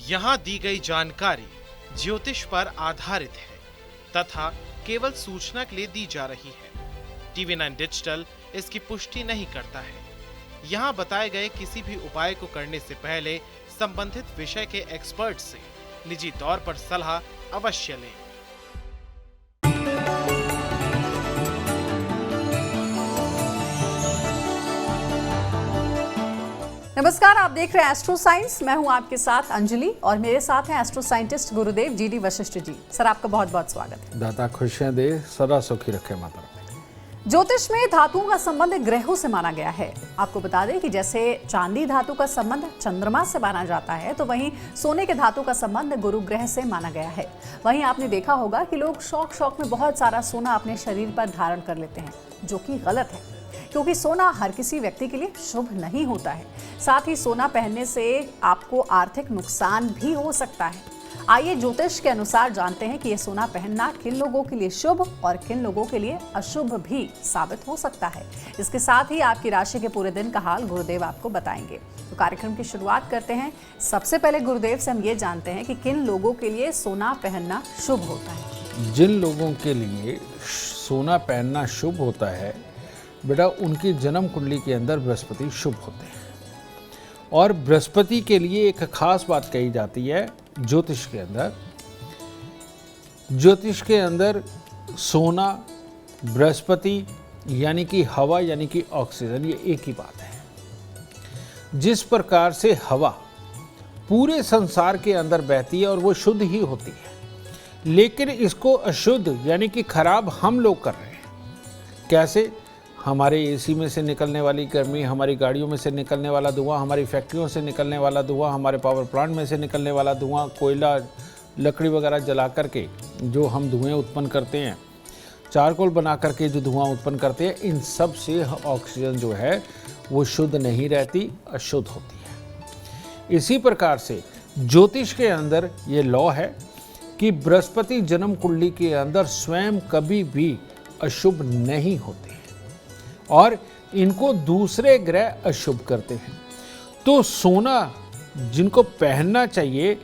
यहाँ दी गई जानकारी ज्योतिष पर आधारित है तथा केवल सूचना के लिए दी जा रही है। TV9 डिजिटल इसकी पुष्टि नहीं करता है। यहाँ बताए गए किसी भी उपाय को करने से पहले संबंधित विषय के एक्सपर्ट से निजी तौर पर सलाह अवश्य लें। नमस्कार, आप देख रहे हैं एस्ट्रो साइंस। मैं हूं आपके साथ अंजलि और मेरे साथ हैं एस्ट्रो साइंटिस्ट गुरुदेव GD वशिष्ठ जी। सर, आपका बहुत बहुत स्वागत है। दाता खुशियां दे, सदा सुखी रखे माता। ज्योतिष में धातुओं का संबंध ग्रहों से माना गया है। आपको बता दें कि जैसे चांदी धातु का संबंध चंद्रमा से माना जाता है, तो वहीं सोने के धातु का संबंध गुरु ग्रह से माना गया है। वहीं आपने देखा होगा कि लोग शौक में बहुत सारा सोना अपने शरीर पर धारण कर लेते हैं, जो कि गलत है, क्योंकि सोना हर किसी व्यक्ति के लिए शुभ नहीं होता है। साथ ही सोना पहनने से आपको आर्थिक नुकसान भी हो सकता है। आइए ज्योतिष के अनुसार जानते हैं कि ये सोना पहनना किन लोगों के लिए शुभ और किन लोगों के लिए अशुभ भी साबित हो सकता है। इसके साथ ही आपकी राशि के पूरे दिन का हाल गुरुदेव आपको बताएंगे। तो कार्यक्रम की शुरुआत करते हैं। सबसे पहले गुरुदेव से हम ये जानते हैं कि किन लोगों के लिए सोना पहनना शुभ होता है। जिन लोगों के लिए सोना पहनना शुभ होता है बेटा, उनकी जन्म कुंडली के अंदर बृहस्पति शुभ होते हैं। और बृहस्पति के लिए एक खास बात कही जाती है ज्योतिष के अंदर। ज्योतिष के अंदर सोना, बृहस्पति यानी कि हवा यानी कि ऑक्सीजन, ये एक ही बात है। जिस प्रकार से हवा पूरे संसार के अंदर बहती है और वो शुद्ध ही होती है, लेकिन इसको अशुद्ध यानी कि खराब हम लोग कर रहे हैं। कैसे? हमारे AC में से निकलने वाली गर्मी, हमारी गाड़ियों में से निकलने वाला धुआं, हमारी फैक्ट्रियों से निकलने वाला धुआं, हमारे पावर प्लांट में से निकलने वाला धुआं, कोयला, लकड़ी वगैरह जला करके जो हम धुएं उत्पन्न करते हैं, चारकोल बना करके जो धुआं उत्पन्न करते हैं, इन सब से ऑक्सीजन जो है वो शुद्ध नहीं रहती, अशुद्ध होती है। इसी प्रकार से ज्योतिष के अंदर ये लॉ है कि बृहस्पति जन्म कुंडली के अंदर स्वयं कभी भी अशुभ नहीं होते और इनको दूसरे ग्रह अशुभ करते हैं। तो सोना जिनको पहनना चाहिए,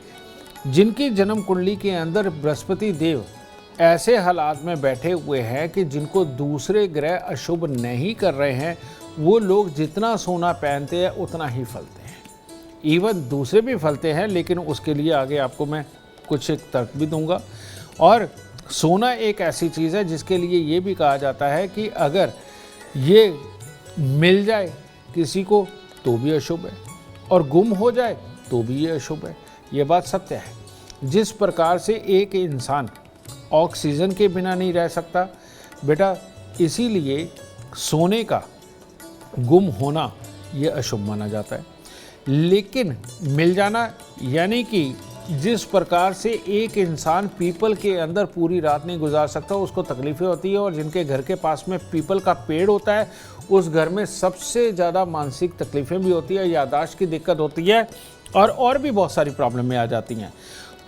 जिनकी जन्म कुंडली के अंदर बृहस्पति देव ऐसे हालात में बैठे हुए हैं कि जिनको दूसरे ग्रह अशुभ नहीं कर रहे हैं, वो लोग जितना सोना पहनते हैं उतना ही फलते हैं। इवन दूसरे भी फलते हैं, लेकिन उसके लिए आगे आपको मैं कुछ एक तर्क भी दूंगा। और सोना एक ऐसी चीज़ है जिसके लिए ये भी कहा जाता है कि अगर ये मिल जाए किसी को तो भी अशुभ है और गुम हो जाए तो भी ये अशुभ है। ये बात सत्य है। जिस प्रकार से एक इंसान ऑक्सीजन के बिना नहीं रह सकता बेटा, इसीलिए सोने का गुम होना ये अशुभ माना जाता है। लेकिन मिल जाना यानी कि जिस प्रकार से एक इंसान पीपल के अंदर पूरी रात नहीं गुजार सकता, उसको तकलीफ़ें होती है। और जिनके घर के पास में पीपल का पेड़ होता है, उस घर में सबसे ज़्यादा मानसिक तकलीफ़ें भी होती है, याददाश्त की दिक्कत होती है और भी बहुत सारी प्रॉब्लमें आ जाती हैं।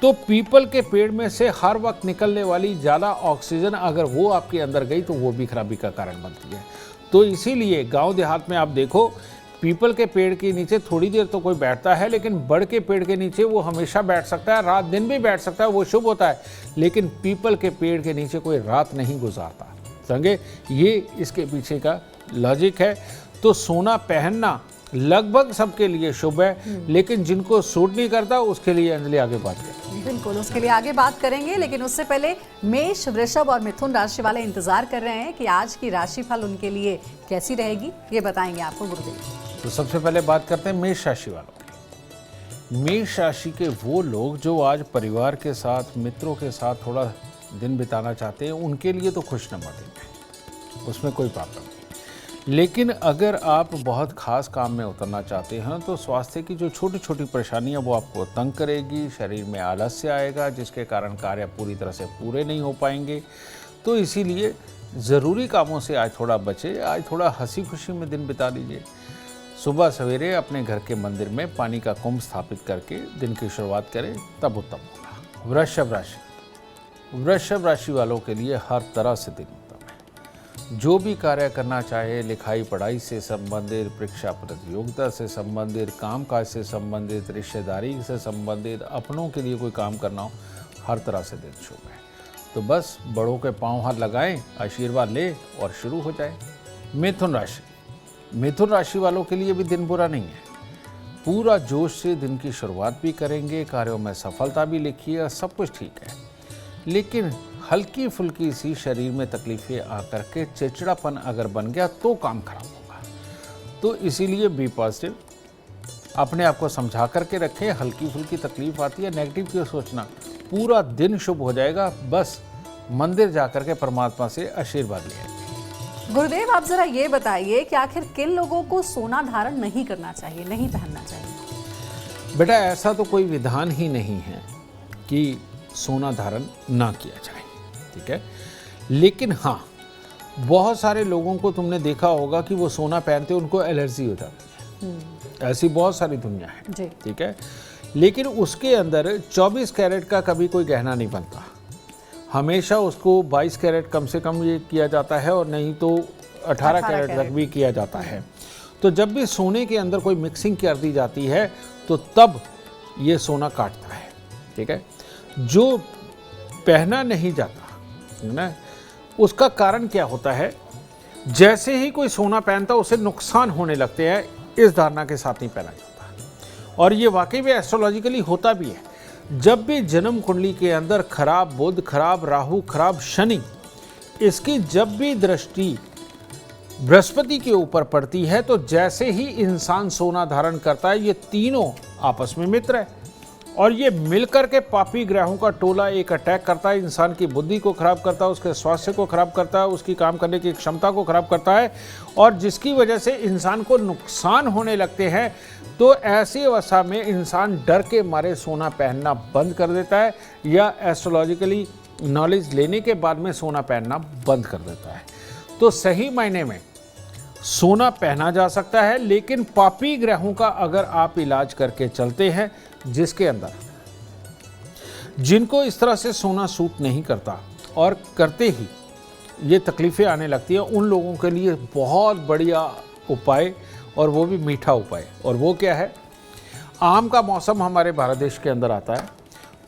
तो पीपल के पेड़ में से हर वक्त निकलने वाली ज़्यादा ऑक्सीजन अगर वो आपके अंदर गई तो वो भी खराबी का कारण बनती है। तो इसीलिए गाँव देहात में आप देखो, पीपल के पेड़ के नीचे थोड़ी देर तो कोई बैठता है, लेकिन बड़ के पेड़ के नीचे वो हमेशा बैठ सकता है, रात दिन भी बैठ सकता है, वो शुभ होता है। लेकिन पीपल के पेड़ के नीचे कोई रात नहीं गुजारता। समझे? ये इसके पीछे का लॉजिक है। तो सोना पहनना लगभग सबके लिए शुभ है, लेकिन जिनको सूट नहीं करता उसके लिए अंजलि आगे बात करें। बिल्कुल, उसके लिए आगे बात करेंगे, लेकिन उससे पहले मेष, वृषभ और मिथुन राशि वाले इंतजार कर रहे हैं कि आज की राशिफल उनके लिए कैसी रहेगी। ये बताएंगे आपको गुरुदेव। तो सबसे पहले बात करते हैं मेष राशि वालों की। मेष राशि के वो लोग जो आज परिवार के साथ, मित्रों के साथ थोड़ा दिन बिताना चाहते हैं, उनके लिए तो खुशनुमा दिन है, उसमें कोई प्रॉब्लम नहीं। लेकिन अगर आप बहुत खास काम में उतरना चाहते हैं तो स्वास्थ्य की जो छोटी छोटी परेशानियां वो आपको तंग करेगी, शरीर में आलस्य आएगा, जिसके कारण कार्य पूरी तरह से पूरे नहीं हो पाएंगे। तो इसीलिए ज़रूरी कामों से आज थोड़ा बचे, आज थोड़ा हंसी खुशी में दिन बिता लीजिए। सुबह सवेरे अपने घर के मंदिर में पानी का कुंभ स्थापित करके दिन की शुरुआत करें, तब उत्तम होगा। वृषभ राशि वालों के लिए हर तरह से दिन उत्तम है। जो भी कार्य करना चाहे, लिखाई पढ़ाई से संबंधित, परीक्षा प्रतियोगिता से संबंधित, कामकाज से संबंधित, रिश्तेदारी से संबंधित, अपनों के लिए कोई काम करना हो, हर तरह से दिन शुभ है। तो बस बड़ों के पांव हाथ लगाएं, आशीर्वाद ले और शुरू हो जाए। मिथुन राशि, मिथुन राशि वालों के लिए भी दिन बुरा नहीं है। पूरा जोश से दिन की शुरुआत भी करेंगे, कार्यों में सफलता भी लिखी है, सब कुछ ठीक है। लेकिन हल्की फुल्की सी शरीर में तकलीफें आकर के चिड़चिड़ापन अगर बन गया तो काम खराब होगा। तो इसीलिए बी पॉजिटिव, अपने आप को समझा करके रखें। हल्की फुल्की तकलीफ आती है, नेगेटिव क्यों सोचना, पूरा दिन शुभ हो जाएगा। बस मंदिर जाकर के परमात्मा से आशीर्वाद लें। गुरुदेव, आप जरा ये बताइए कि आखिर किन लोगों को सोना धारण नहीं करना चाहिए, नहीं पहनना चाहिए? बेटा, ऐसा तो कोई विधान ही नहीं है कि सोना धारण ना किया जाए, ठीक है। लेकिन हाँ, बहुत सारे लोगों को तुमने देखा होगा कि वो सोना पहनते उनको एलर्जी हो जाती है। ऐसी बहुत सारी दुनिया है, ठीक है। लेकिन उसके अंदर 24 कैरेट का कभी कोई गहना नहीं बनता, हमेशा उसको 22 कैरेट कम से कम ये किया जाता है, और नहीं तो 18 कैरेट तक भी किया जाता है। तो जब भी सोने के अंदर कोई मिक्सिंग कर दी जाती है तो तब ये सोना काटता है, ठीक है। जो पहना नहीं जाता है ना, उसका कारण क्या होता है, जैसे ही कोई सोना पहनता उसे नुकसान होने लगते हैं, इस धारणा के साथ नहीं पहना जाता। और ये वाकई में एस्ट्रोलॉजिकली होता भी है। जब भी जन्म कुंडली के अंदर खराब बुध, खराब राहु, खराब शनि, इसकी जब भी दृष्टि बृहस्पति के ऊपर पड़ती है तो जैसे ही इंसान सोना धारण करता है, ये तीनों आपस में मित्र है और ये मिलकर के पापी ग्रहों का टोला एक अटैक करता है, इंसान की बुद्धि को खराब करता है, उसके स्वास्थ्य को खराब करता है, उसकी काम करने की क्षमता को खराब करता है, और जिसकी वजह से इंसान को नुकसान होने लगते हैं। तो ऐसी अवस्था में इंसान डर के मारे सोना पहनना बंद कर देता है, या एस्ट्रोलॉजिकली नॉलेज लेने के बाद में सोना पहनना बंद कर देता है। तो सही मायने में सोना पहना जा सकता है, लेकिन पापी ग्रहों का अगर आप इलाज करके चलते हैं, जिसके अंदर जिनको इस तरह से सोना सूट नहीं करता और करते ही ये तकलीफें आने लगती हैं, उन लोगों के लिए बहुत बढ़िया उपाय, और वो भी मीठा उपाय। और वो क्या है, आम का मौसम हमारे भारत देश के अंदर आता है,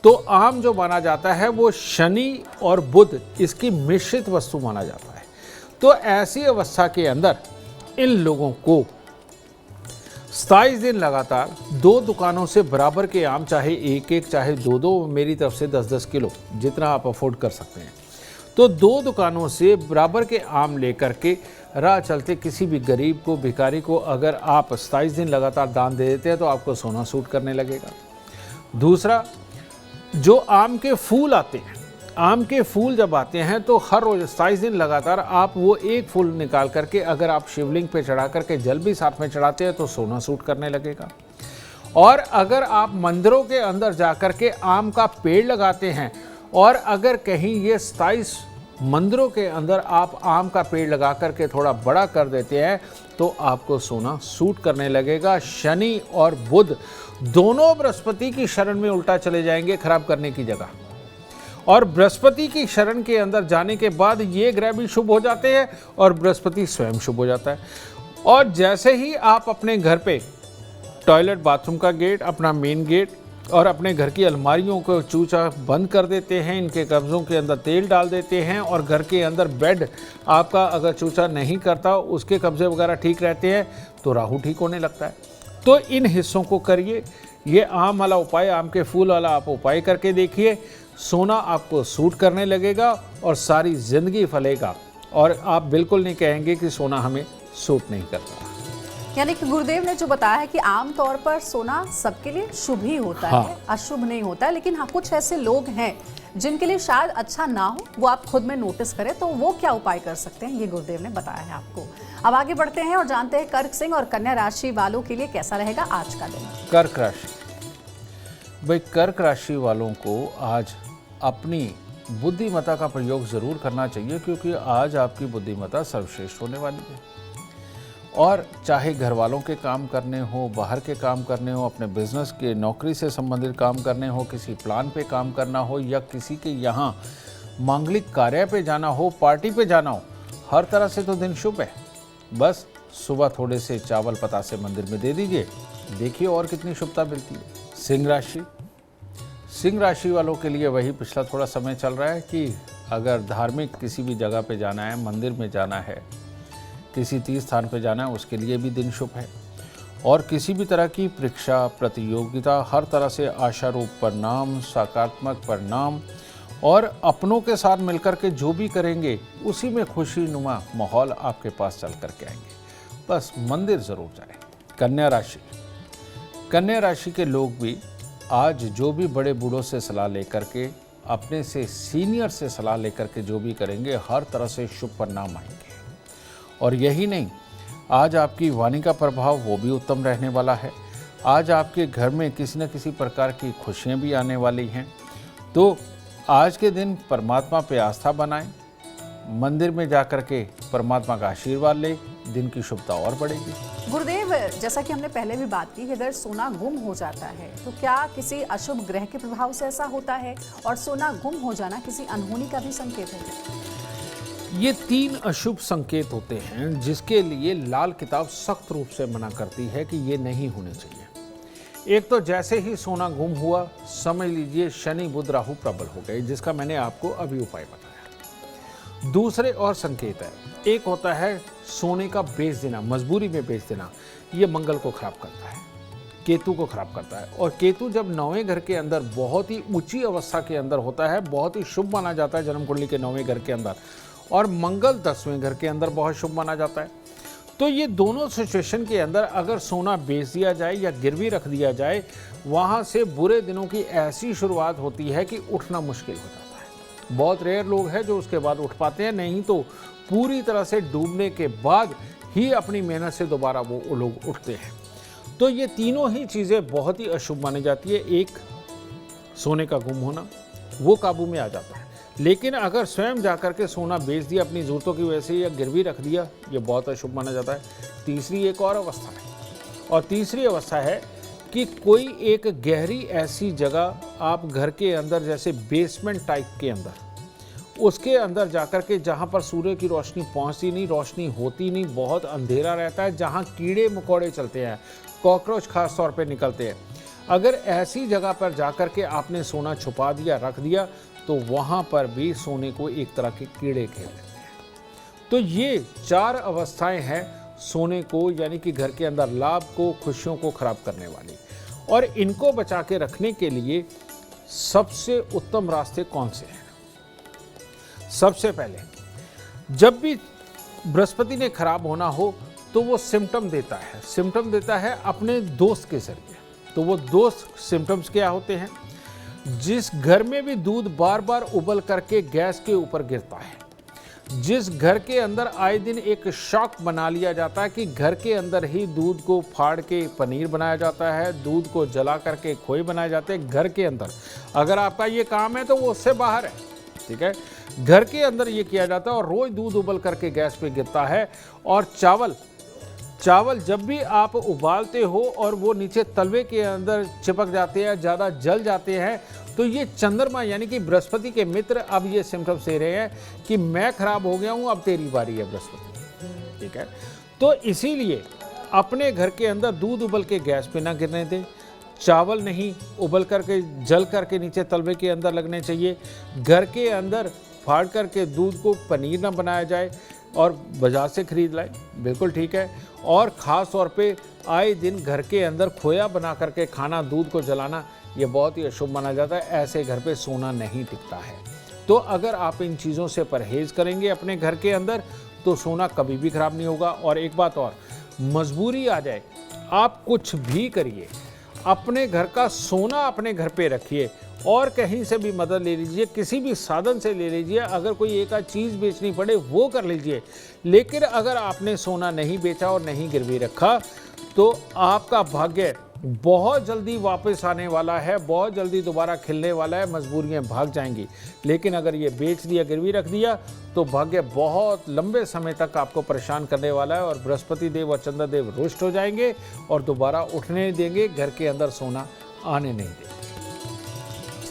तो आम जो माना जाता है वो शनि और बुध इसकी मिश्रित वस्तु माना जाता है। तो ऐसी अवस्था के अंदर इन लोगों को 27 दिन लगातार 2 दुकानों से बराबर के आम, चाहे 1-1 चाहे 2-2, मेरी तरफ से 10-10 किलो, जितना आप अफोर्ड कर सकते हैं, तो 2 दुकानों से बराबर के आम लेकर के राह चलते किसी भी गरीब को, भिखारी को अगर आप 27 दिन लगातार दान दे देते हैं तो आपको सोना सूट करने लगेगा। दूसरा, जो आम के फूल आते हैं, आम के फूल जब आते हैं तो हर रोज 27 दिन लगातार आप वो एक फूल निकाल करके अगर आप शिवलिंग पे चढ़ा करके जल भी साथ में चढ़ाते हैं तो सोना सूट करने लगेगा। और अगर आप मंदिरों के अंदर जाकर के आम का पेड़ लगाते हैं, और अगर कहीं ये 27 मंदिरों के अंदर आप आम का पेड़ लगा करके थोड़ा बड़ा कर देते हैं तो आपको सोना सूट करने लगेगा। शनि और बुध दोनों बृहस्पति की शरण में उल्टा चले जाएंगे खराब करने की जगह, और बृहस्पति की शरण के अंदर जाने के बाद ये ग्रह भी शुभ हो जाते हैं और बृहस्पति स्वयं शुभ हो जाता है। और जैसे ही आप अपने घर पे टॉयलेट, बाथरूम का गेट, अपना मेन गेट और अपने घर की अलमारियों को चूचा बंद कर देते हैं, इनके कब्जों के अंदर तेल डाल देते हैं, और घर के अंदर बेड आपका अगर चूचा नहीं करता, उसके कब्जे वगैरह ठीक रहते हैं, तो राहु ठीक होने लगता है। तो इन हिस्सों को करिए। ये आम वाला उपाय, आम के फूल वाला आप उपाय करके देखिए, सोना आपको सूट करने लगेगा और सारी जिंदगी फलेगा, और आप बिल्कुल नहीं कहेंगे कि सोना हमें सूट नहीं करता। यानी कि गुरुदेव ने जो बताया है कि आम तौर पर सोना सबके लिए शुभ ही होता है, अशुभ नहीं होता है। लेकिन हाँ, कुछ ऐसे लोग हैं जिनके लिए शायद अच्छा ना हो, वो आप खुद में नोटिस करें, तो वो क्या उपाय कर सकते हैं, ये गुरुदेव ने बताया है आपको। अब आगे बढ़ते हैं और जानते हैं कर्क सिंह और कन्या राशि वालों के लिए कैसा रहेगा आज का दिन। कर्क राशि, भाई कर्क राशि वालों को आज अपनी बुद्धिमत्ता का प्रयोग जरूर करना चाहिए, क्योंकि आज आपकी बुद्धिमत्ता सर्वश्रेष्ठ होने वाली है। और चाहे घर वालों के काम करने हो, बाहर के काम करने हो, अपने बिजनेस के, नौकरी से संबंधित काम करने हो, किसी प्लान पे काम करना हो, या किसी के यहाँ मांगलिक कार्य पे जाना हो, पार्टी पे जाना हो, हर तरह से तो दिन शुभ है। बस सुबह थोड़े से चावल पतासे मंदिर में दे दीजिए, देखिए और कितनी शुभता मिलती है। सिंह राशि वालों के लिए वही पिछला थोड़ा समय चल रहा है कि अगर धार्मिक किसी भी जगह पे जाना है, मंदिर में जाना है, किसी तीर्थ स्थान पे जाना है, उसके लिए भी दिन शुभ है। और किसी भी तरह की परीक्षा, प्रतियोगिता, हर तरह से आशारूप परिणाम, सकारात्मक परिणाम और अपनों के साथ मिलकर के जो भी करेंगे उसी में खुशी नुमा माहौल आपके पास चल करके आएंगे। बस मंदिर ज़रूर जाएं। कन्या राशि के लोग भी आज जो भी बड़े बूढ़ों से सलाह लेकर के, अपने से सीनियर से सलाह लेकर के जो भी करेंगे, हर तरह से शुभ परिणाम आएंगे। और यही नहीं, आज आपकी वाणी का प्रभाव वो भी उत्तम रहने वाला है। आज आपके घर में किसी न किसी प्रकार की खुशियाँ भी आने वाली हैं। तो आज के दिन परमात्मा पे आस्था बनाएं, मंदिर में जाकर के परमात्मा का आशीर्वाद लें, दिन की शुभता और बढ़ेगी। गुरुदेव, जैसा कि हमने पहले भी बात की कि अगर सोना गुम हो जाता है तो क्या किसी अशुभ ग्रह के प्रभाव से ऐसा होता है, और सोना गुम हो जाना किसी अनहोनी का भी संकेत है? ये 3 अशुभ संकेत होते हैं जिसके लिए लाल किताब सख्त रूप से मना करती है कि ये नहीं होने चाहिए। एक तो जैसे ही सोना गुम हुआ, समझ लीजिए शनि बुध राहु प्रबल हो गए, जिसका मैंने आपको अभी उपाय बताया। दूसरे और संकेत है, एक होता है सोने का बेच देना, मजबूरी में बेच देना। ये मंगल को खराब करता है, केतु को खराब करता है। और केतु जब 9वें घर के अंदर बहुत ही ऊंची अवस्था के अंदर होता है, बहुत ही शुभ माना जाता है जन्म कुंडली के 9वें घर के अंदर, और मंगल 10वें घर के अंदर बहुत शुभ माना जाता है। तो ये दोनों सिचुएशन के अंदर अगर सोना बेच दिया जाए या गिरवी रख दिया जाए, वहाँ से बुरे दिनों की ऐसी शुरुआत होती है कि उठना मुश्किल हो जाता है। बहुत रेयर लोग हैं जो उसके बाद उठ पाते हैं, नहीं तो पूरी तरह से डूबने के बाद ही अपनी मेहनत से दोबारा वो लोग उठते हैं। तो ये तीनों ही चीज़ें बहुत ही अशुभ मानी जाती है। एक, सोने का गुम होना, वो काबू में आ जाता है, लेकिन अगर स्वयं जाकर के सोना बेच दिया अपनी ज़रूरतों की वजह से या गिरवी रख दिया, ये बहुत अशुभ माना जाता है। तीसरी एक और अवस्था है, और तीसरी अवस्था है कि कोई एक गहरी ऐसी जगह आप घर के अंदर, जैसे बेसमेंट टाइप के अंदर, उसके अंदर जाकर के जहाँ पर सूर्य की रोशनी पहुँचती नहीं, रोशनी होती नहीं, बहुत अंधेरा रहता है, जहाँ कीड़े मकोड़े चलते हैं, कॉकरोच खास तौर पे निकलते हैं, अगर ऐसी जगह पर जाकर के आपने सोना छुपा दिया, रख दिया, तो वहाँ पर भी सोने को एक तरह के कीड़े खेल लेते हैं। तो ये 4 अवस्थाएं हैं सोने को, यानी कि घर के अंदर लाभ को, खुशियों को खराब करने वाली। और इनको बचा के रखने के लिए सबसे उत्तम रास्ते कौन से हैं? सबसे पहले, जब भी बृहस्पति ने खराब होना हो तो वो सिम्टम देता है अपने दोस्त के जरिए। तो वो दोस्त सिम्टम्स क्या होते हैं? जिस घर में भी दूध बार बार उबल करके गैस के ऊपर गिरता है, जिस घर के अंदर आए दिन एक शौक बना लिया जाता है कि घर के अंदर ही दूध को फाड़ के पनीर बनाया जाता है, दूध को जला करके खोए बनाए जाते हैं घर के अंदर। अगर आपका ये काम है तो वो उससे बाहर है, ठीक है। घर के अंदर ये किया जाता है और रोज दूध उबल करके गैस पे गिरता है। और चावल जब भी आप उबालते हो और वो नीचे तलवे के अंदर चिपक जाते हैं, ज़्यादा जल जाते हैं, तो ये चंद्रमा यानी कि बृहस्पति के मित्र अब ये सिम्टम्स दे रहे हैं कि मैं खराब हो गया हूँ, अब तेरी बारी है बृहस्पति, ठीक है। तो इसीलिए अपने घर के अंदर दूध उबल के गैस पे ना गिरने दें, चावल नहीं उबल करके जल करके नीचे तलवे के अंदर लगने चाहिए, घर के अंदर फाड़ करके दूध को पनीर ना बनाया जाए और बाजार से खरीद लाए, बिल्कुल ठीक है। और ख़ास तौर पे आए दिन घर के अंदर खोया बना करके खाना, दूध को जलाना, ये बहुत ही अशुभ माना जाता है। ऐसे घर पे सोना नहीं टिकता है। तो अगर आप इन चीज़ों से परहेज़ करेंगे अपने घर के अंदर, तो सोना कभी भी खराब नहीं होगा। और एक बात और, मजबूरी आ जाए, आप कुछ भी करिए, अपने घर का सोना अपने घर पे रखिए और कहीं से भी मदद ले लीजिए, किसी भी साधन से ले लीजिए। अगर कोई एक आध चीज़ बेचनी पड़े वो कर लीजिए, लेकिन अगर आपने सोना नहीं बेचा और नहीं गिरवी रखा तो आपका भाग्य बहुत जल्दी वापस आने वाला है, बहुत जल्दी दोबारा खिलने वाला है, मजबूरियां भाग जाएंगी। लेकिन अगर ये बेच दिया, गिरवी रख दिया, तो भाग्य बहुत लंबे समय तक आपको परेशान करने वाला है और बृहस्पति देव और चंद्रदेव रुष्ट हो जाएंगे और दोबारा उठने नहीं देंगे, घर के अंदर सोना आने नहीं देंगे।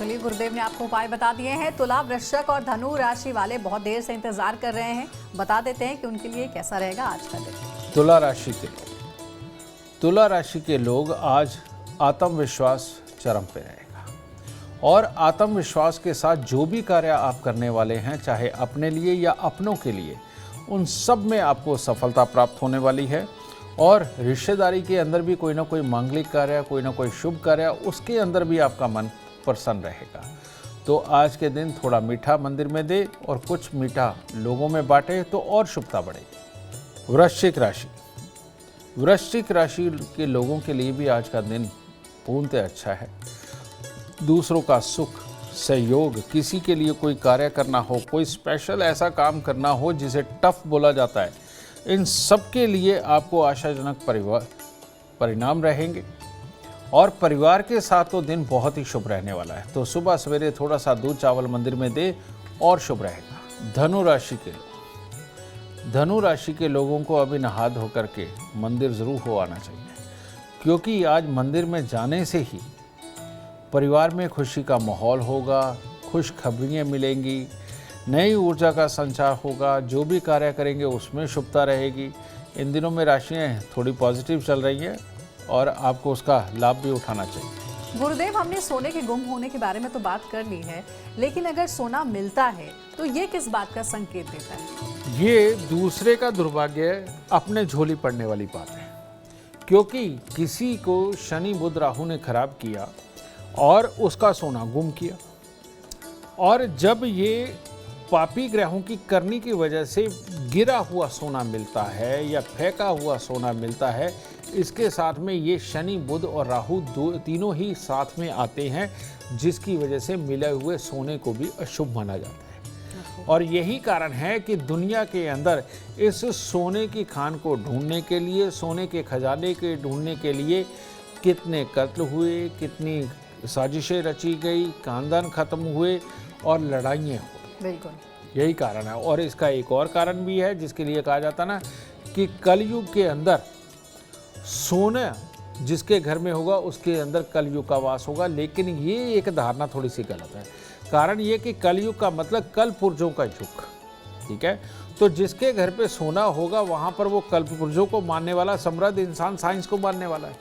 चलिए, गुरुदेव ने आपको उपाय बता दिए हैं। तुला, वृश्चिक और धनु राशि वाले बहुत देर से इंतजार कर रहे हैं। बता देते हैं कि उनके लिए कैसा रहेगा आज का दिन। तुला राशि के लोग, तुला राशि के लोग आज आत्मविश्वास चरम पे रहेगा और आत्मविश्वास के साथ जो भी कार्य आप करने वाले हैं, चाहे अपने लिए या अपनों के लिए, उन सब में आपको सफलता प्राप्त होने वाली है। और रिश्तेदारी के अंदर भी कोई ना कोई मांगलिक कार्य, कोई ना कोई शुभ कार्य, उसके अंदर भी आपका मन प्रसन्न रहेगा। तो आज के दिन थोड़ा मीठा मंदिर में दे और कुछ मीठा लोगों में बांटे तो और शुभता बढ़ेगी। वृश्चिक राशि, वृश्चिक राशि के लोगों के लिए भी आज का दिन पूर्णतः अच्छा है। दूसरों का सुख, सहयोग, किसी के लिए कोई कार्य करना हो, कोई स्पेशल ऐसा काम करना हो जिसे टफ बोला जाता है, इन सब के लिए आपको आशाजनक परिणाम रहेंगे। और परिवार के साथ तो दिन बहुत ही शुभ रहने वाला है। तो सुबह सवेरे थोड़ा सा दूध चावल मंदिर में दे और शुभ रहेगा। धनु राशि के लोग, धनु राशि के लोगों को अभी नहा धो करके मंदिर जरूर हो आना चाहिए, क्योंकि आज मंदिर में जाने से ही परिवार में खुशी का माहौल होगा, खुशखबरियाँ मिलेंगी, नई ऊर्जा का संचार होगा, जो भी कार्य करेंगे उसमें शुभता रहेगी। इन दिनों में राशियाँ थोड़ी पॉजिटिव चल रही हैं और आपको उसका लाभ भी उठाना चाहिए। गुरुदेव, हमने सोने के गुम होने के बारे में तो बात कर ली है, लेकिन अगर सोना मिलता है तो ये किस बात का संकेत देता है? ये दूसरे का दुर्भाग्य अपने झोली पड़ने वाली बात है, क्योंकि किसी को शनि बुध राहु ने खराब किया और उसका सोना गुम किया। और जब ये पापी ग्रहों की करनी की वजह से गिरा हुआ सोना मिलता है या फेंका हुआ सोना मिलता है, इसके साथ में ये शनि बुध और राहु तीनों ही साथ में आते हैं, जिसकी वजह से मिले हुए सोने को भी अशुभ माना जाता है। और यही कारण है कि दुनिया के अंदर इस सोने की खान को ढूंढने के लिए, सोने के खजाने के ढूंढने के लिए कितने कत्ल हुए, कितनी साजिशें रची गई, खानदान खत्म हुए और लड़ाइयाँ हुई। बिल्कुल, यही कारण है। और इसका एक और कारण भी है जिसके लिए कहा जाता ना कि कलयुग के अंदर सोना जिसके घर में होगा उसके अंदर कलयुग का वास होगा। लेकिन ये एक धारणा थोड़ी सी गलत है। कारण ये कि कलयुग का मतलब कल पुर्जों का युग, ठीक है। तो जिसके घर पे सोना होगा वहाँ पर वो कल पुर्जों को मानने वाला समृद्ध इंसान साइंस को मानने वाला है,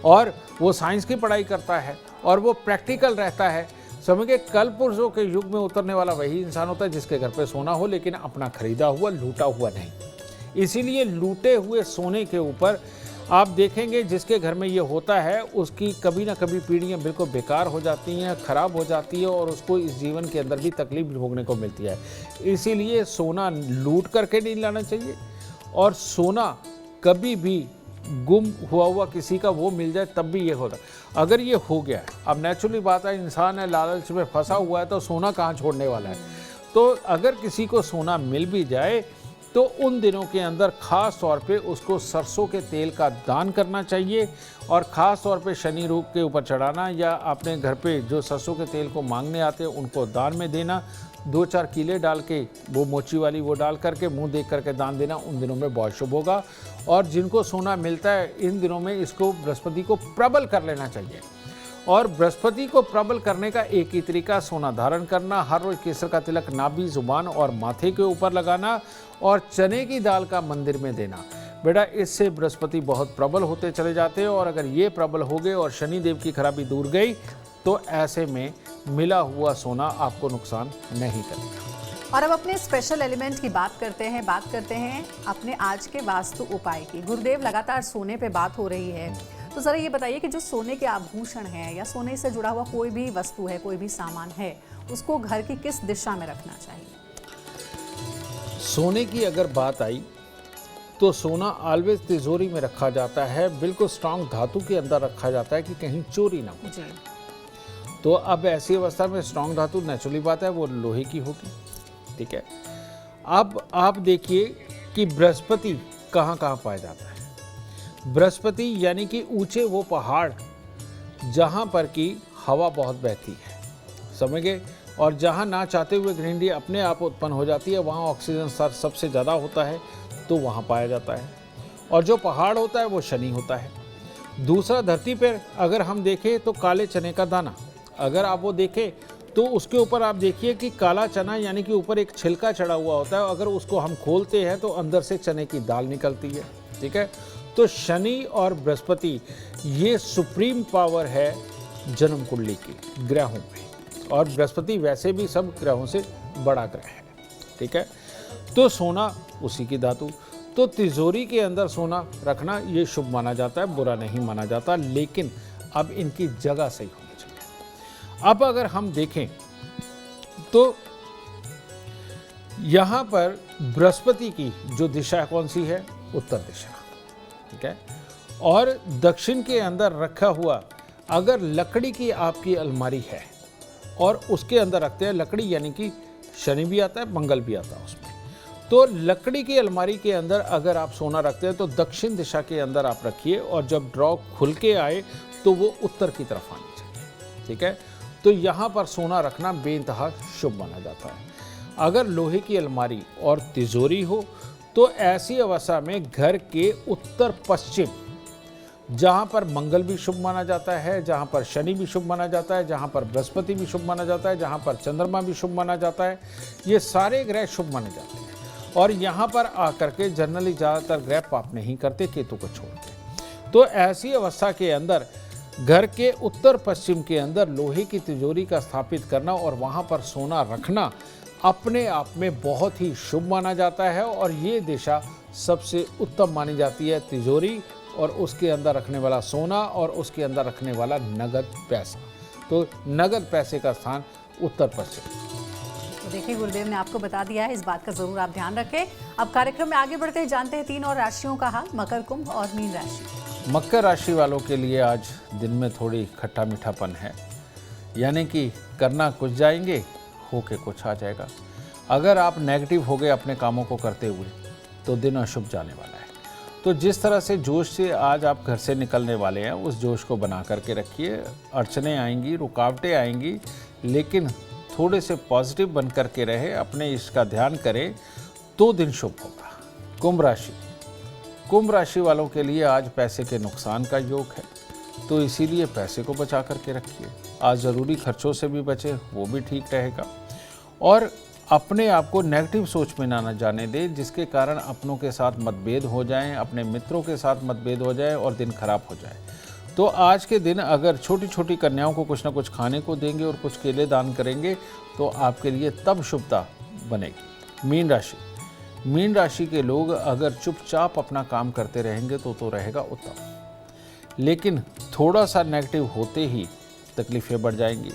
और वो साइंस की पढ़ाई करता है और वो प्रैक्टिकल रहता है। समझिए, कल पुरुषों के युग में उतरने वाला वही इंसान होता है जिसके घर पे सोना हो, लेकिन अपना खरीदा हुआ, लूटा हुआ नहीं। इसीलिए लूटे हुए सोने के ऊपर आप देखेंगे जिसके घर में ये होता है उसकी कभी ना कभी पीढ़ियाँ बिल्कुल बेकार हो जाती हैं, खराब हो जाती है और उसको इस जीवन के अंदर भी तकलीफ भोगने को मिलती है। इसीलिए सोना लूट करके नहीं लाना चाहिए, और सोना कभी भी गुम हुआ किसी का वो मिल जाए तब भी ये होता। अगर ये हो गया, अब नेचुरली बात है, इंसान है, लालच में फंसा हुआ है, तो सोना कहाँ छोड़ने वाला है। तो अगर किसी को सोना मिल भी जाए तो उन दिनों के अंदर ख़ास तौर पे उसको सरसों के तेल का दान करना चाहिए, और ख़ास तौर पे शनि रूप के ऊपर चढ़ाना, या अपने घर पे जो सरसों के तेल को मांगने आते हैं उनको दान में देना। 2-4 कीले डाल के, वो मोची वाली वो डाल करके मुंह देख करके दान देना उन दिनों में बहुत शुभ होगा। और जिनको सोना मिलता है इन दिनों में इसको बृहस्पति को प्रबल कर लेना चाहिए। और बृहस्पति को प्रबल करने का एक ही तरीका सोना धारण करना, हर रोज केसर का तिलक नाभि, जुबान और माथे के ऊपर लगाना, और चने की दाल का मंदिर में देना। बेटा, इससे बृहस्पति बहुत प्रबल होते चले जाते हैं, और अगर ये प्रबल हो गए और शनि देव की खराबी दूर गई तो ऐसे में मिला हुआ सोना आपको नुकसान नहीं करेगा। और अब अपने स्पेशल एलिमेंट की बात करते हैं अपने आज के वास्तु उपाय की। गुरुदेव, लगातार सोने पे बात हो रही है, तो ज़रा ये बताइए कि जो सोने के आभूषण हैं या सोने से जुड़ा हुआ कोई भी वस्तु है, कोई भी सामान है, उसको घर की किस दिशा में रखना चाहिए? सोने की अगर बात आई तो सोना ऑलवेज तिजोरी में रखा जाता है, बिल्कुल स्ट्रांग धातु के अंदर रखा जाता है कि कहीं चोरी ना हो। तो अब ऐसी अवस्था में स्ट्रांग धातु नेचुरली बात है वो लोहे की होगी, ठीक है। अब आप देखिए कि बृहस्पति कहाँ कहाँ पाया जाता है। बृहस्पति यानी कि ऊंचे वो पहाड़ जहाँ पर कि हवा बहुत बहती है, समझ गए, और जहाँ ना चाहते हुए ग्रीनरी अपने आप उत्पन्न हो जाती है, वहाँ ऑक्सीजन स्तर सबसे ज़्यादा होता है, तो वहाँ पाया जाता है। और जो पहाड़ होता है वो शनि होता है। दूसरा, धरती पर अगर हम देखें तो काले चने का दाना, अगर आप वो देखें तो उसके ऊपर आप देखिए कि काला चना यानी कि ऊपर एक छिलका चढ़ा हुआ होता है, अगर उसको हम खोलते हैं तो अंदर से चने की दाल निकलती है। ठीक है, तो शनि और बृहस्पति ये सुप्रीम पावर है जन्म कुंडली की ग्रहों में, और बृहस्पति वैसे भी सब ग्रहों से बड़ा ग्रह है। ठीक है, तो सोना उसी की धातु, तो तिजोरी के अंदर सोना रखना ये शुभ माना जाता है, बुरा नहीं माना जाता, लेकिन अब इनकी जगह सही होनी चाहिए। अब अगर हम देखें तो यहाँ पर बृहस्पति की जो दिशा कौन सी है, उत्तर दिशा। ठीक है, और दक्षिण के अंदर रखा हुआ अगर लकड़ी की आपकी अलमारी है और उसके अंदर रखते हैं लकड़ी, यानी कि शनि भी आता है, मंगल भी आता है उसमें, तो लकड़ी की अलमारी के अंदर अगर आप सोना रखते हैं तो दक्षिण दिशा के अंदर आप रखिए, और जब ड्रॉ खुल के आए तो वो उत्तर की तरफ आनी चाहिए। ठीक है, तो यहाँ पर सोना रखना बेइंतहा शुभ माना जाता है। अगर लोहे की अलमारी और तिजोरी हो तो ऐसी अवस्था में घर के उत्तर पश्चिम, जहाँ पर मंगल भी शुभ माना जाता है, जहाँ पर शनि भी शुभ माना जाता है, जहाँ पर बृहस्पति भी शुभ माना जाता है, जहाँ पर चंद्रमा भी शुभ माना जाता है, ये सारे ग्रह शुभ माने जाते हैं। और यहाँ पर आकर के जनरली ज़्यादातर ग्रह पाप नहीं करते केतु को छोड़ के। तो ऐसी अवस्था के अंदर घर के उत्तर पश्चिम के अंदर लोहे की तिजोरी का स्थापित करना और वहाँ पर सोना रखना अपने आप में बहुत ही शुभ माना जाता है, और ये दिशा सबसे उत्तम मानी जाती है, तिजोरी और उसके अंदर रखने वाला सोना और उसके अंदर रखने वाला नगद पैसा। तो नगद पैसे का स्थान उत्तर पश्चिम। तो देखिए, गुरुदेव ने आपको बता दिया है, इस बात का जरूर आप ध्यान रखें। अब कार्यक्रम में आगे बढ़ते जानते हैं 3 और राशियों का हाल, मकर, कुंभ और मीन राशि। मकर राशि वालों के लिए आज दिन में थोड़ी खट्टा मीठापन है, यानी कि करना कुछ जाएंगे, होके कुछ आ जाएगा। अगर आप नेगेटिव हो गए अपने कामों को करते हुए तो दिन अशुभ जाने वाला है। तो जिस तरह से जोश से आज आप घर से निकलने वाले हैं, उस जोश को बना करके रखिए। अड़चने आएंगी, रुकावटें आएंगी, लेकिन थोड़े से पॉजिटिव बन करके रहे, अपने इसका ध्यान करें तो दिन शुभ होगा। कुंभ राशि, कुंभ राशि वालों के लिए आज पैसे के नुकसान का योग है, तो इसीलिए पैसे को बचा करके रखिए। आज ज़रूरी खर्चों से भी बचे, वो भी ठीक रहेगा। और अपने आप को नेगेटिव सोच में ना जाने दें, जिसके कारण अपनों के साथ मतभेद हो जाएं, अपने मित्रों के साथ मतभेद हो जाए और दिन खराब हो जाए। तो आज के दिन अगर छोटी छोटी कन्याओं को कुछ ना कुछ खाने को देंगे और कुछ केले दान करेंगे तो आपके लिए तब शुभता बनेगी। मीन राशि, मीन राशि के लोग अगर चुपचाप अपना काम करते रहेंगे तो रहेगा उत्तम, लेकिन थोड़ा सा नेगेटिव होते ही तकलीफ़ें बढ़ जाएंगी।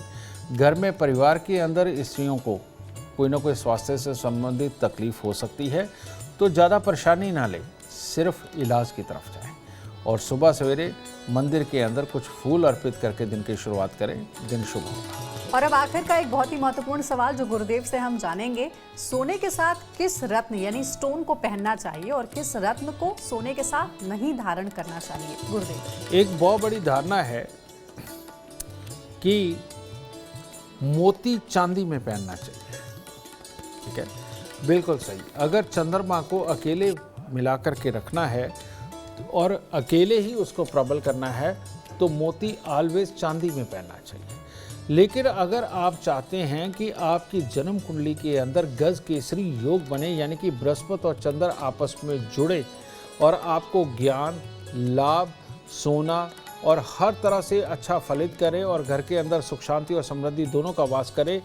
घर में परिवार के अंदर स्त्रियों को कोई ना कोई स्वास्थ्य से संबंधित तकलीफ हो सकती है, तो ज़्यादा परेशानी ना लें, सिर्फ इलाज की तरफ जाएं। और सुबह सवेरे मंदिर के अंदर कुछ फूल अर्पित करके दिन की शुरुआत करें, दिन शुभ होगा। और अब आखिर का एक बहुत ही महत्वपूर्ण सवाल जो गुरुदेव से हम जानेंगे, सोने के साथ किस रत्न यानी स्टोन को पहनना चाहिए और किस रत्न को सोने के साथ नहीं धारण करना चाहिए। गुरुदेव, एक बहुत बड़ी धारणा है कि मोती चांदी में पहनना चाहिए। ठीक है, बिल्कुल सही। अगर चंद्रमा को अकेले मिलाकर के रखना है और अकेले ही उसको प्रबल करना है तो मोती ऑलवेज चांदी में पहनना चाहिए। लेकिन अगर आप चाहते हैं कि आपकी जन्म कुंडली के अंदर गज केसरी योग बने, यानी कि बृहस्पति और चंद्र आपस में जुड़े और आपको ज्ञान, लाभ, सोना और हर तरह से अच्छा फलित करे और घर के अंदर सुख शांति और समृद्धि दोनों का वास करे,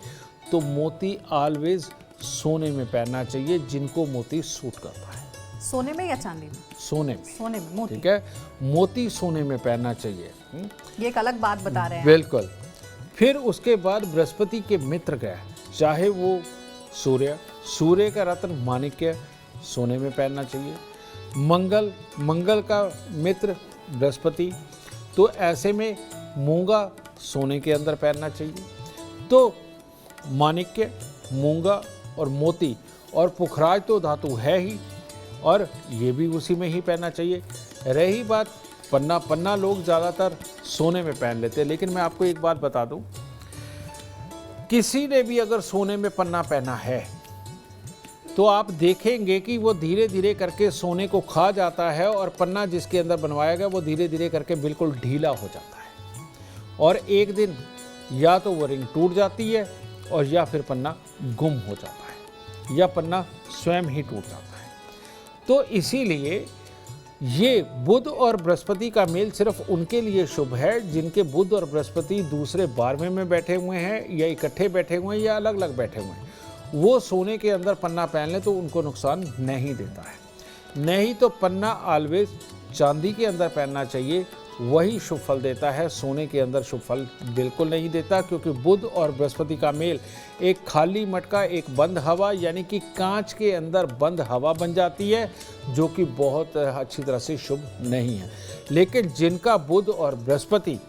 तो मोती ऑलवेज सोने में पहनना चाहिए, जिनको मोती सूट करता है। सोने में या चांदी में? सोने में। सोने में मोती। ठीक है, मोती सोने में पहनना चाहिए। ये एक अलग बात बता रहे हैं। बिल्कुल। फिर उसके बाद बृहस्पति के मित्र ग्रह, चाहे वो सूर्य, सूर्य का रत्न माणिक्य सोने में पहनना चाहिए। मंगल, मंगल का मित्र बृहस्पति, तो ऐसे में मूंगा सोने के अंदर पहनना चाहिए। तो माणिक्य, मूंगा और मोती और पुखराज तो धातु है ही, और ये भी उसी में ही पहनना चाहिए। रही बात पन्ना, पन्ना लोग ज़्यादातर सोने में पहन लेते हैं, लेकिन मैं आपको एक बात बता दूं, किसी ने भी अगर सोने में पन्ना पहना है तो आप देखेंगे कि वो धीरे धीरे करके सोने को खा जाता है और पन्ना जिसके अंदर बनवाया गया वो धीरे धीरे करके बिल्कुल ढीला हो जाता है। और एक दिन या तो वो रिंग टूट जाती है और या फिर पन्ना गुम हो जाता है या पन्ना स्वयं ही टूट जाता है। तो इसीलिए ये बुध और बृहस्पति का मेल सिर्फ उनके लिए शुभ है जिनके बुध और बृहस्पति दूसरे 12वें में बैठे हुए हैं या इकट्ठे बैठे हुए हैं या अलग अलग बैठे हुए हैं। वो सोने के अंदर पन्ना पहन ले तो उनको नुकसान नहीं देता है। नहीं तो पन्ना ऑलवेज चांदी के अंदर पहनना चाहिए, वही शुभ फल देता है। सोने के अंदर शुभ फल बिल्कुल नहीं देता, क्योंकि बुध और बृहस्पति का मेल एक खाली मटका, एक बंद हवा यानी कि कांच के अंदर बंद हवा बन जाती है, जो कि बहुत अच्छी तरह से शुभ नहीं है। लेकिन जिनका बुध और बृहस्पति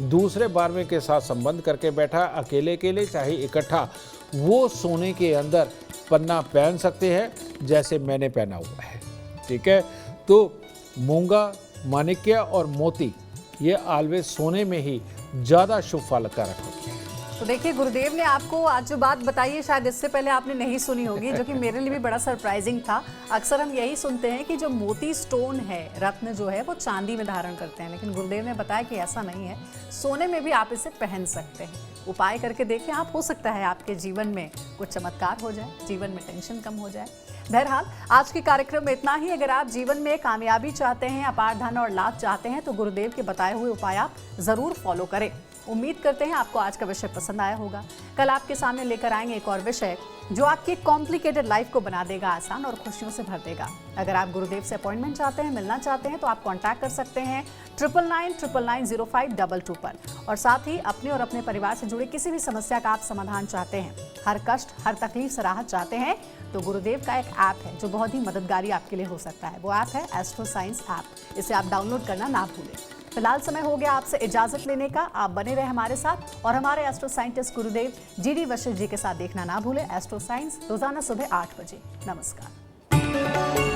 दूसरे 12वें के साथ संबंध करके बैठा, अकेले अकेले चाहे इकट्ठा, वो सोने के अंदर पन्ना पहन सकते हैं जैसे मैंने पहना हुआ है। ठीक है, तो मूंगा, माणिक्य और मोती ये ऑलवेज सोने में ही ज़्यादा शुभ फल कारक होते हैं। तो देखिए, गुरुदेव ने आपको आज जो बात बताई है शायद इससे पहले आपने नहीं सुनी होगी, जो कि मेरे लिए भी बड़ा सरप्राइजिंग था। अक्सर हम यही सुनते हैं कि जो मोती स्टोन है, रत्न जो है वो चांदी में धारण करते हैं, लेकिन गुरुदेव ने बताया कि ऐसा नहीं है, सोने में भी आप इसे पहन सकते हैं। उपाय करके देखिए, आप हो सकता है आपके जीवन में कुछ चमत्कार हो जाए, जीवन में टेंशन कम हो जाए। बहरहाल आज के कार्यक्रम में इतना ही। अगर आप जीवन में कामयाबी चाहते हैं, अपार धन और लाभ चाहते हैं, तो गुरुदेव के बताए हुए उपाय आप जरूर फॉलो करें। उम्मीद करते हैं आपको आज का विषय पसंद आया होगा। कल आपके सामने लेकर आएंगे एक और विषय जो आपकी कॉम्प्लिकेटेड लाइफ को बना देगा आसान और खुशियों से भर देगा। अगर आप गुरुदेव से अपॉइंटमेंट चाहते हैं, मिलना चाहते हैं, तो आप कांटेक्ट कर सकते हैं 99999052 पर। और साथ ही अपने और अपने परिवार से जुड़े किसी भी समस्या का आप समाधान चाहते हैं, हर कष्ट हर तकलीफ से राहत चाहते हैं, तो गुरुदेव का एक ऐप है जो बहुत ही मददगारी आपके लिए हो सकता है। वो ऐप है एस्ट्रो साइंस ऐप। इसे आप डाउनलोड करना ना भूलें। फिलहाल समय हो गया आपसे इजाजत लेने का। आप बने रहे हमारे साथ और हमारे एस्ट्रो साइंटिस्ट गुरुदेव GD वशिष्ठ जी के साथ देखना ना भूलें एस्ट्रो साइंस, रोजाना सुबह 8 बजे। नमस्कार।